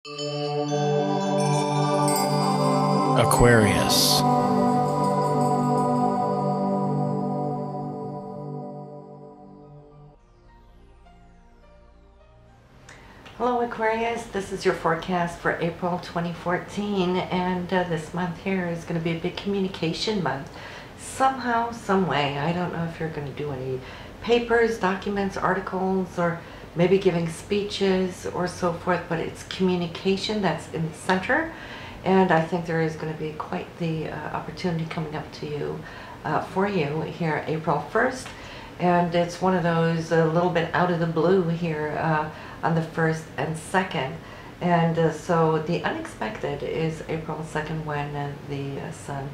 Aquarius. Hello Aquarius, this is your forecast for April 2014, and this month here is going to be a big communication month. Somehow, some way. I don't know if you're going to do any papers, documents, articles, or maybe giving speeches or so forth, but it's communication that's in the center, and I think there is going to be quite the opportunity coming up to you, for you here April 1st, and it's one of those a little bit out of the blue here on the 1st and 2nd, and so the unexpected is April 2nd when the Sun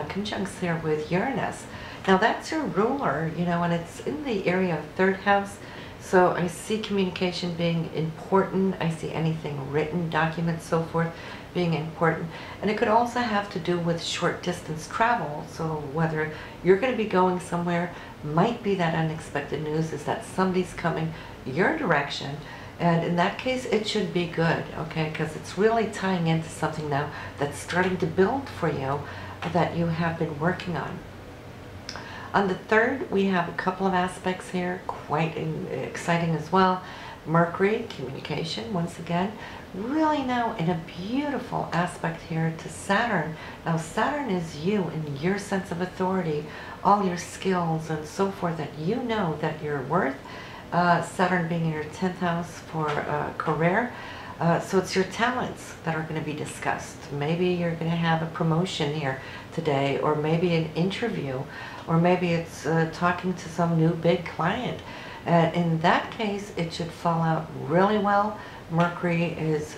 conjuncts here with Uranus. Now that's your ruler, you know, and it's in the area of 3rd house. So I see communication being important. I see anything written, documents, so forth being important. And it could also have to do with short distance travel. So whether you're going to be going somewhere, might be that unexpected news is that somebody's coming your direction. And in that case, it should be good, okay? Because it's really tying into something now that's starting to build for you that you have been working on. On the 3rd, we have a couple of aspects here, quite exciting as well. Mercury, communication, once again, really now in a beautiful aspect here to Saturn. Now Saturn is you and your sense of authority, all your skills and so forth that you know that you're worth. Saturn being in your 10th house for career. So it's your talents that are going to be discussed. Maybe you're going to have a promotion here today, or maybe an interview, or maybe it's talking to some new big client. In that case, it should fall out really well. Mercury is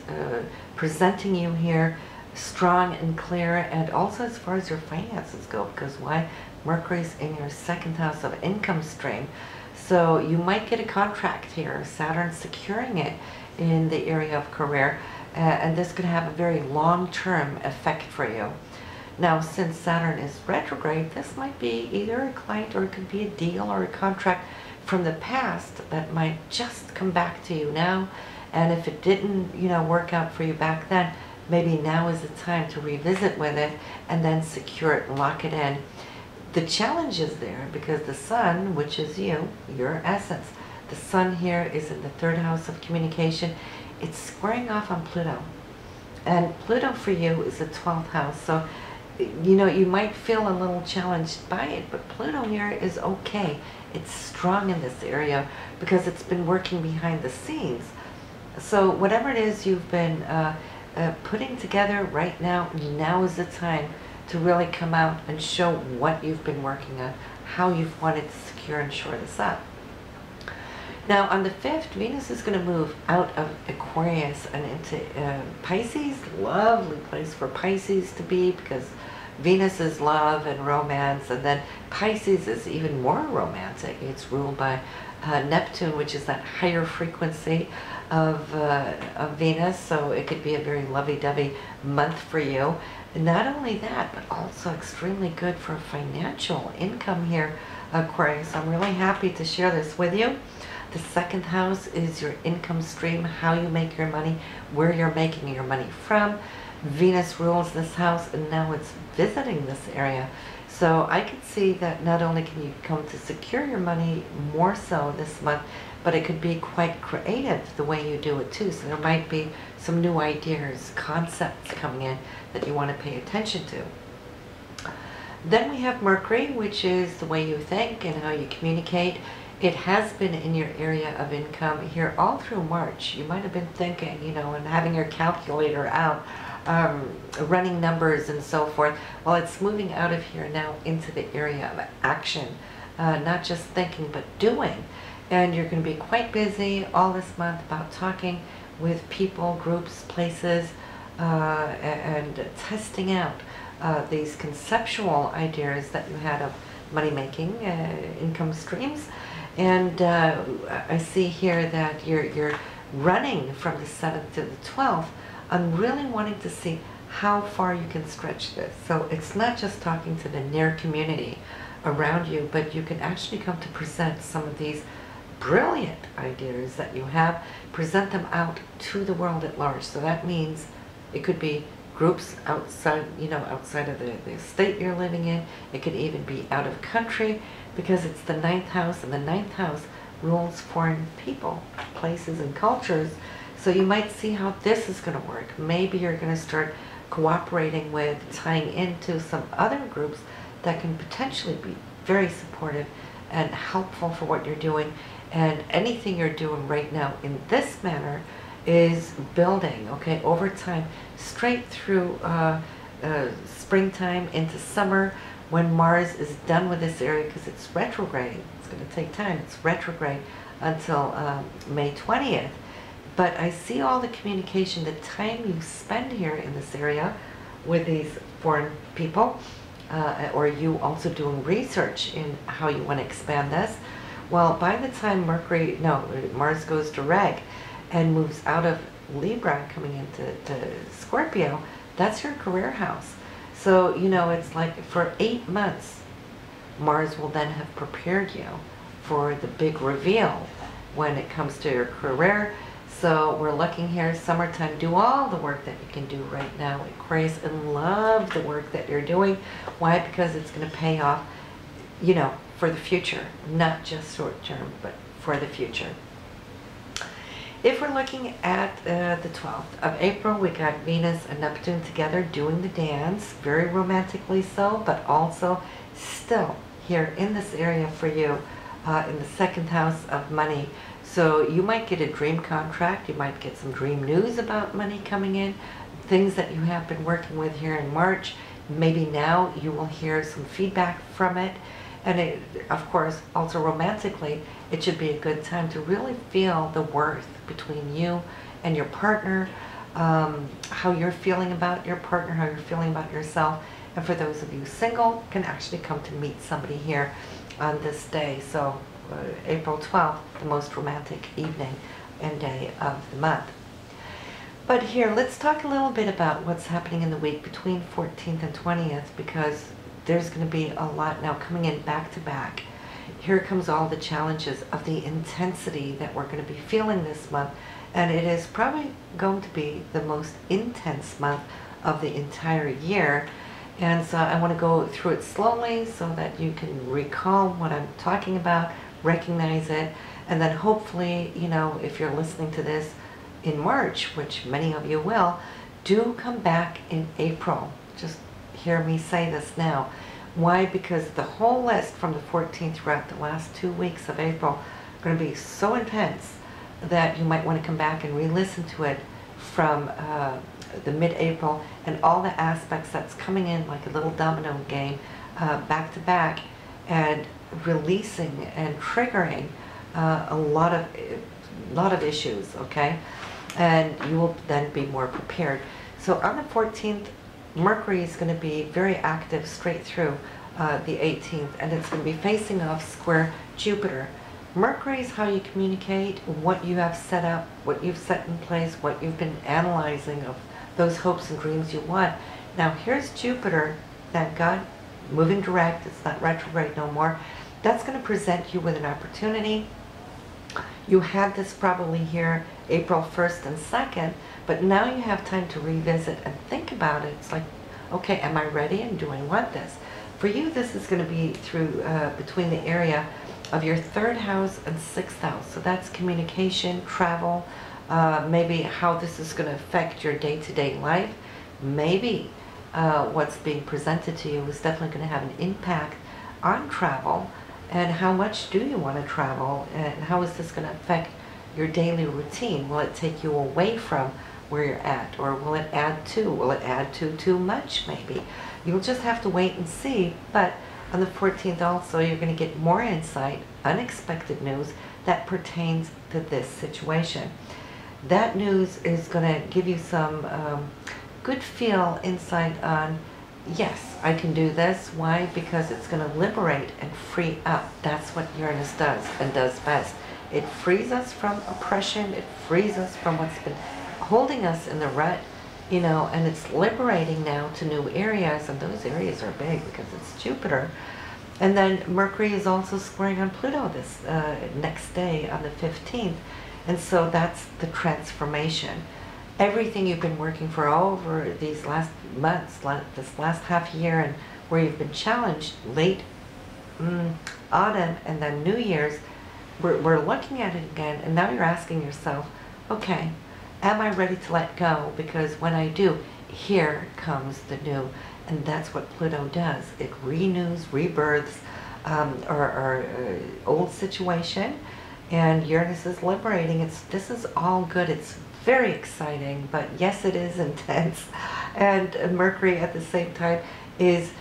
presenting you here strong and clear, and also as far as your finances go, because why? Mercury's in your 2nd house of income stream. So you might get a contract here, Saturn securing it in the area of career, and this could have a very long-term effect for you. Now, since Saturn is retrograde, this might be either a client, or it could be a deal or a contract from the past that might just come back to you now. And if it didn't, you know, work out for you back then, maybe now is the time to revisit with it and then secure it, lock it in. The challenge is there because the Sun, which is you, your essence, the Sun here is in the 3rd house of communication. It's squaring off on Pluto. And Pluto for you is the 12th house. So, you know, you might feel a little challenged by it, but Pluto here is okay. It's strong in this area because it's been working behind the scenes. So whatever it is you've been putting together right now, now is the time to really come out and show what you've been working on, how you've wanted to secure and shore this up. Now on the 5th, Venus is going to move out of Aquarius and into Pisces. Lovely place for Pisces to be because Venus is love and romance, and then Pisces is even more romantic. It's ruled by Neptune, which is that higher frequency of Venus, so it could be a very lovey-dovey month for you. And not only that, but also extremely good for financial income here, Aquarius. I'm really happy to share this with you. The 2nd house is your income stream, how you make your money, where you're making your money from. Venus rules this house, and now it's visiting this area. So I can see that not only can you come to secure your money more so this month, but it could be quite creative the way you do it too. So there might be some new ideas, concepts coming in that you want to pay attention to. Then we have Mercury, which is the way you think and how you communicate. It has been in your area of income here all through March. You might have been thinking, you know, and having your calculator out, running numbers and so forth. Well, it's moving out of here now into the area of action, not just thinking but doing. And you're going to be quite busy all this month about talking with people, groups, places, and testing out these conceptual ideas that you had of money-making, income streams. And I see here that you're running from the 7th to the 12th. I'm really wanting to see how far you can stretch this. So it's not just talking to the near community around you, but you can actually come to present some of these brilliant ideas that you have, present them out to the world at large. So that means it could be groups outside, outside of the state you're living in. It could even be out of country, because it's the ninth house, and the ninth house rules foreign people, places, and cultures. So you might see how this is going to work. Maybe you're going to start cooperating with, tying into some other groups that can potentially be very supportive and helpful for what you're doing. And anything you're doing right now in this manner is building, okay, over time, straight through springtime into summer, when Mars is done with this area, because it's retrograde. It's going to take time. It's retrograde until May 20th. But I see all the communication, the time you spend here in this area with these foreign people, or you also doing research in how you want to expand this. Well, by the time Mars goes direct and moves out of Libra, coming into Scorpio, that's your career house. So, it's like for 8 months, Mars will then have prepared you for the big reveal when it comes to your career. So we're looking here, summertime, do all the work that you can do right now, Aquarius, and love the work that you're doing. Why? Because it's going to pay off, for the future, not just short term, but for the future. If we're looking at the 12th of April, we got Venus and Neptune together doing the dance, very romantically so, but also still here in this area for you, in the second house of money. So you might get a dream contract, you might get some dream news about money coming in, things that you have been working with here in March. Maybe now you will hear some feedback from it. And it, of course, also romantically, it should be a good time to really feel the worth between you and your partner, how you're feeling about your partner, how you're feeling about yourself. And for those of you single, can actually come to meet somebody here on this day. So April 12th, the most romantic evening and day of the month. But here, let's talk a little bit about what's happening in the week between 14th and 20th, because there's going to be a lot now coming in back to back. Here comes all the challenges of the intensity that we're going to be feeling this month, and it is probably going to be the most intense month of the entire year. And so I want to go through it slowly so that you can recall what I'm talking about, recognize it, and then hopefully, if you're listening to this in March, which many of you will, do come back in April. Just hear me say this now. Why? Because the whole list from the 14th throughout the last 2 weeks of April are going to be so intense that you might want to come back and re-listen to it from the mid-April, and all the aspects that's coming in like a little domino game back to back, and releasing and triggering a lot of issues, okay? And you will then be more prepared. So on the 14th, Mercury is going to be very active straight through the 18th, and it's going to be facing off square Jupiter. Mercury is how you communicate, what you have set up, what you've set in place, what you've been analyzing of those hopes and dreams you want. Now here's Jupiter, thank God, moving direct, it's not retrograde no more. That's going to present you with an opportunity. You had this probably here April 1st and 2nd, but now you have time to revisit and think about it. It's like, okay, am I ready, and do I want this? For you, this is going to be through between the area of your 3rd house and 6th house. So that's communication, travel, maybe how this is going to affect your day-to-day life. Maybe what's being presented to you is definitely going to have an impact on travel. And how much do you want to travel, and how is this going to affect your daily routine? Will it take you away from where you're at, or will it add to? Will it add to too much, maybe? You'll just have to wait and see. But on the 14th also, you're going to get more insight, unexpected news that pertains to this situation. That news is going to give you some good feel, insight on, yes, I can do this. Why? Because it's going to liberate and free up. That's what Uranus does, and does best. It frees us from oppression. It frees us from what's been holding us in the rut, and it's liberating now to new areas, and those areas are big because it's Jupiter. And then Mercury is also squaring on Pluto this next day on the 15th. And so that's the transformation. Everything you've been working for over these last months, this last half year, and where you've been challenged, late autumn and then New Year's, we're looking at it again, and now you're asking yourself, okay, am I ready to let go? Because when I do, here comes the new. And that's what Pluto does. It renews, rebirths our old situation, and Uranus is liberating. This is all good. It's very exciting, but yes, it is intense. And Mercury at the same time is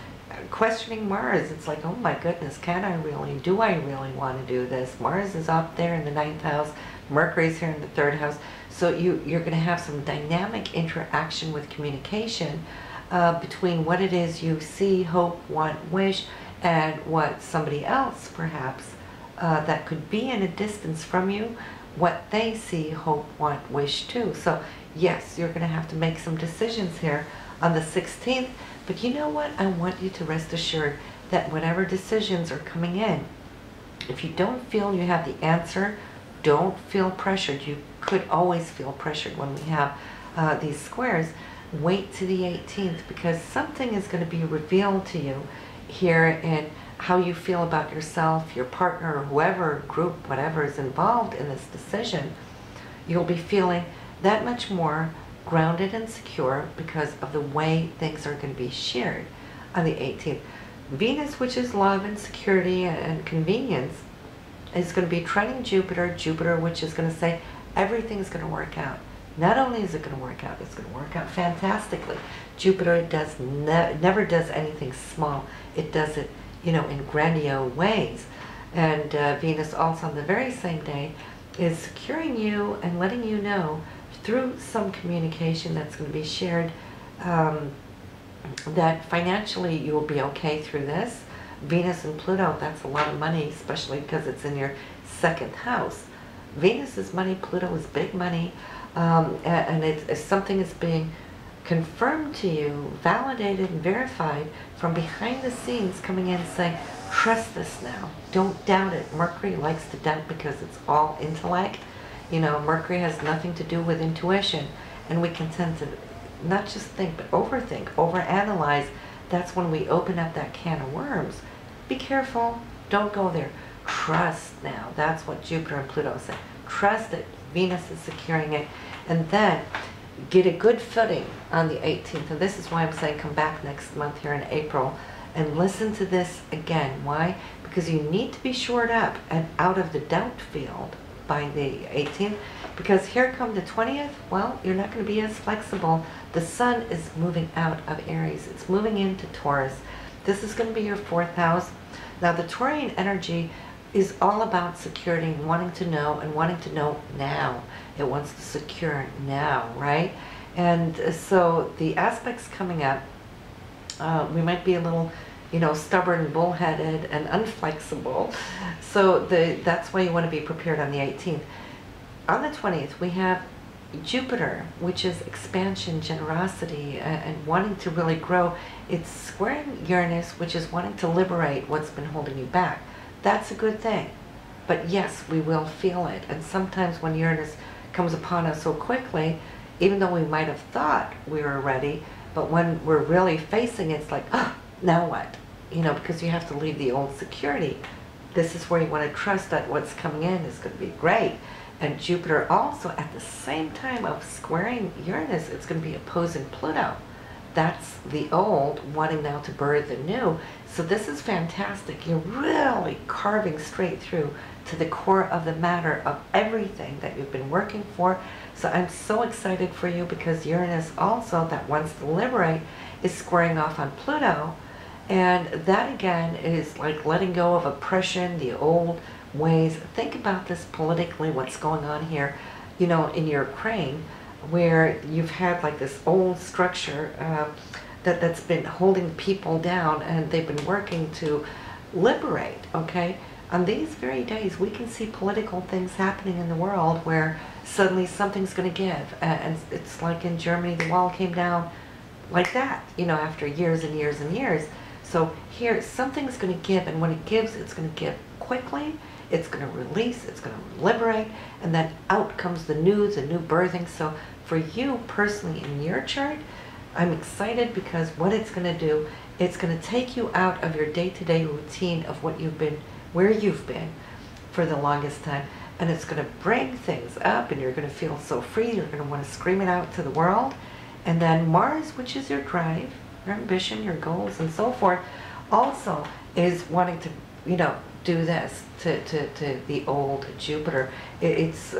questioning Mars. It's like, oh my goodness, can I really? Do I really want to do this? Mars is up there in the 9th house. Mercury's here in the 3rd house. So you're going to have some dynamic interaction with communication between what it is you see, hope, want, wish, and what somebody else perhaps that could be in a distance from you, what they see, hope, want, wish too. So yes, you're going to have to make some decisions here on the 16th, but you know what? I want you to rest assured that whatever decisions are coming in, if you don't feel you have the answer, don't feel pressured. You could always feel pressured when we have these squares. Wait to the 18th, because something is going to be revealed to you here in how you feel about yourself, your partner, or whoever, group, whatever is involved in this decision. You'll be feeling that much more grounded and secure because of the way things are going to be shared on the 18th. Venus, which is love and security and convenience, is going to be trining Jupiter. Jupiter, which is going to say everything's going to work out. Not only is it going to work out, it's going to work out fantastically. Jupiter does never does anything small. It does it, you know, in grandiose ways. And Venus also on the very same day is securing you and letting you know through some communication that's going to be shared that financially you will be okay through this. Venus and Pluto, that's a lot of money, especially because it's in your 2nd house. Venus is money, Pluto is big money. And it's something that's being confirmed to you, validated and verified from behind the scenes, coming in saying, trust this now. Don't doubt it. Mercury likes to doubt because it's all intellect. You know, Mercury has nothing to do with intuition. And we can tend to not just think, but overthink, overanalyze. That's when we open up that can of worms. Be careful. Don't go there. Trust now. That's what Jupiter and Pluto say. Trust it. Venus is securing it. And then get a good footing on the 18th. And this is why I'm saying come back next month here in April and listen to this again. Why? Because you need to be shored up and out of the doubt field by the 18th. Because here come the 20th, well, you're not going to be as flexible. The sun is moving out of Aries. It's moving into Taurus. This is going to be your 4th house. Now the Taurian energy is all about security, wanting to know and wanting to know now. It wants to secure now, right? And so the aspects coming up, we might be a little, you know, stubborn, bullheaded, and unflexible. So that's why you want to be prepared on the 18th. On the 20th, we have Jupiter, which is expansion, generosity, and wanting to really grow. It's squaring Uranus, which is wanting to liberate what's been holding you back. That's a good thing. But yes, we will feel it. And sometimes when Uranus comes upon us so quickly, even though we might have thought we were ready, but when we're really facing it, it's like, oh, now what? You know, because you have to leave the old security. This is where you want to trust that what's coming in is going to be great. And Jupiter also, at the same time of squaring Uranus, it's going to be opposing Pluto. That's the old wanting now to birth the new. So this is fantastic. You're really carving straight through to the core of the matter of everything that you've been working for. So I'm so excited for you because Uranus also, that wants to liberate, is squaring off on Pluto. And that again is like letting go of oppression, the old ways. Think about this politically, what's going on here, you know, in Ukraine, where you've had like this old structure that's been holding people down, and they've been working to liberate, okay? On these very days, we can see political things happening in the world where suddenly something's going to give. And it's like in Germany, the wall came down like that, you know, after years and years and years. So here, something's going to give, and when it gives, it's going to give quickly, it's going to release, it's going to liberate, and then out comes the new birthing. So for you personally in your chart, I'm excited because what it's going to do, it's going to take you out of your day-to-day routine of what you've been, where you've been for the longest time, and it's going to bring things up, and you're going to feel so free, you're going to want to scream it out to the world. And then Mars, which is your drive, your ambition, your goals, and so forth, also is wanting to, do this to the old Jupiter. It's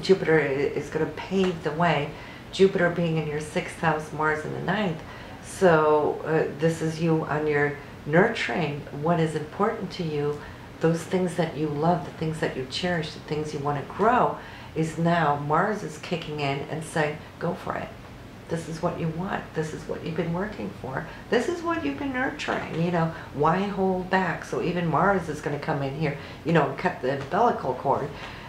Jupiter is going to pave the way. Jupiter being in your 6th house, Mars in the 9th. So this is you on your nurturing what is important to you, those things that you love, the things that you cherish, the things you want to grow, is now Mars is kicking in and saying, go for it. This is what you want. This is what you've been working for. This is what you've been nurturing. Why hold back? So even Mars is going to come in here, and cut the umbilical cord.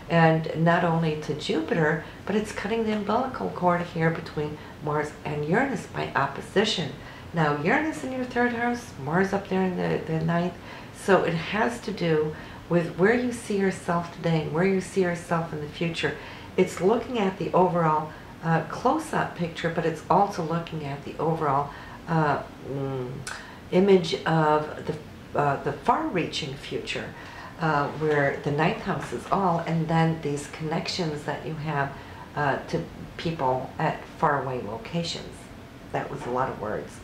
And not only to Jupiter, but it's cutting the umbilical cord here between Mars and Uranus by opposition. Now Uranus in your 3rd house, Mars up there in the 9th. So it has to do with where you see yourself today and where you see yourself in the future. It's looking at the overall close-up picture, but it's also looking at the overall image of the far-reaching future, where the 9th house is all, and then these connections that you have to people at faraway locations. That was a lot of words.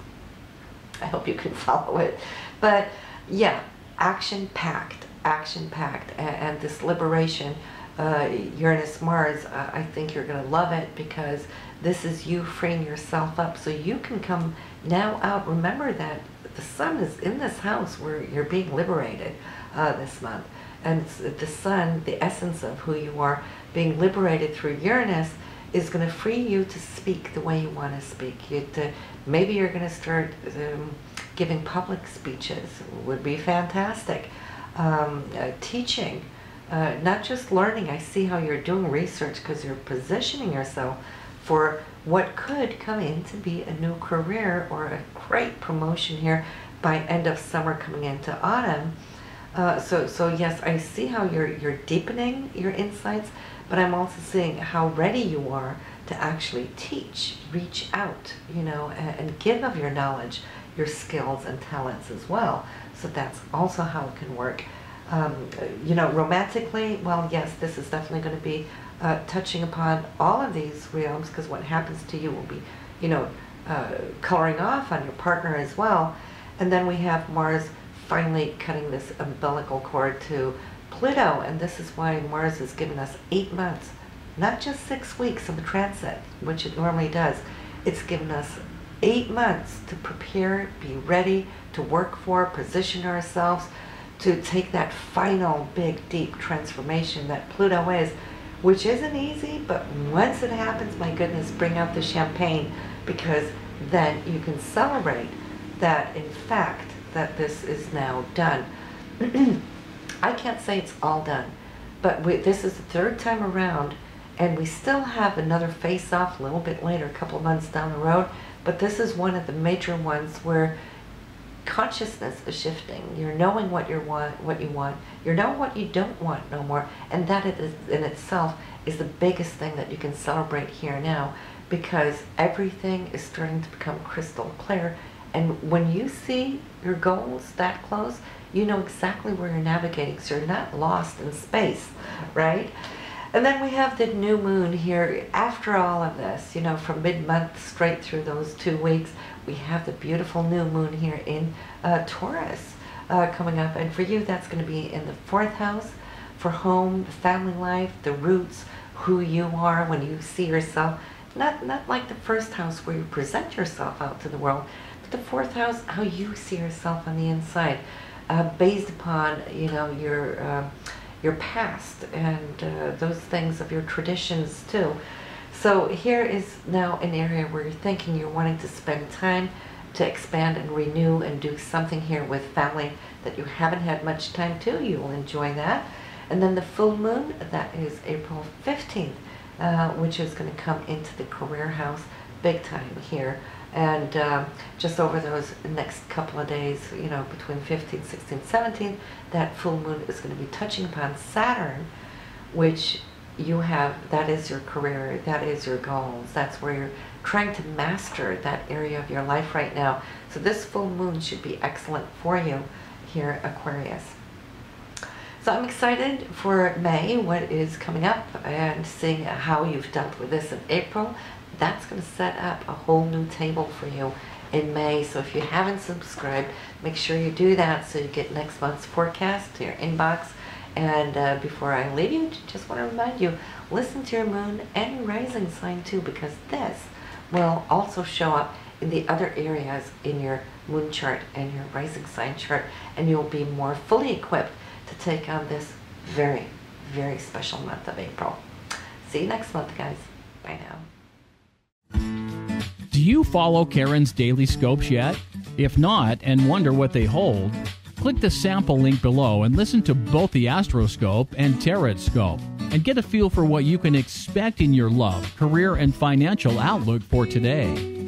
I hope you can follow it. But yeah, action-packed, and this liberation, Uranus Mars, I think you're going to love it, because this is you freeing yourself up so you can come now out. Remember that the sun is in this house where you're being liberated this month, and it's the sun, the essence of who you are, being liberated through Uranus, is going to free you to speak the way you want to speak. Maybe you're going to start giving public speeches. Would be fantastic. Teaching. Not just learning. I see how you're doing research because you're positioning yourself for what could come in to be a new career or a great promotion here by end of summer coming into autumn. So yes, I see how you're deepening your insights, but I'm also seeing how ready you are to actually teach, reach out, and give of your knowledge, your skills and talents as well. So that's also how it can work. Romantically, well, yes, this is definitely going to be touching upon all of these realms, because what happens to you will be, coloring off on your partner as well. And then we have Mars finally cutting this umbilical cord to Pluto, and this is why Mars has given us 8 months, not just 6 weeks of a transit, which it normally does. It's given us 8 months to prepare, be ready to work for, position ourselves, to take that final big deep transformation that Pluto is, which isn't easy, but once it happens, my goodness, bring out the champagne, because then you can celebrate that, in fact, that this is now done. I can't say it's all done, but this is the 3rd time around, and we still have another face-off a little bit later, a couple of months down the road, but this is one of the major ones where consciousness is shifting. You're knowing what you want, you know what you don't want no more, and that in itself is the biggest thing that you can celebrate here now, because everything is starting to become crystal clear. And when you see your goals that close, you know exactly where you're navigating, so you're not lost in space, right? And then we have the new moon here. After all of this, from mid-month straight through those 2 weeks, we have the beautiful new moon here in Taurus coming up. And for you, that's going to be in the 4th house, for home, the family life, the roots, who you are when you see yourself. Not like the 1st house where you present yourself out to the world, but the 4th house, how you see yourself on the inside, based upon, your past and those things of your traditions too. So here is now an area where you're thinking you're wanting to spend time to expand and renew and do something here with family that you haven't had much time to. You will enjoy that. And then the full moon, that is April 15th, which is going to come into the career house big time here. And just over those next couple of days, you know, between 15th, 16th, 17th, that full moon is going to be touching upon Saturn, which you have, that is your career, that is your goals, that's where you're trying to master that area of your life right now. So this full moon should be excellent for you here, Aquarius. So I'm excited for May, what is coming up, and seeing how you've dealt with this in April. That's going to set up a whole new table for you in May. So if you haven't subscribed, make sure you do that so you get next month's forecast to your inbox. And before I leave you, just want to remind you, listen to your moon and your rising sign too, because this will also show up in the other areas in your moon chart and your rising sign chart, and you'll be more fully equipped to take on this very, very special month of April. See you next month, guys. Bye now. Do you follow Karen's daily scopes yet? If not, and wonder what they hold, click the sample link below and listen to both the Astro Scope and Tarot Scope, and get a feel for what you can expect in your love, career, and financial outlook for today.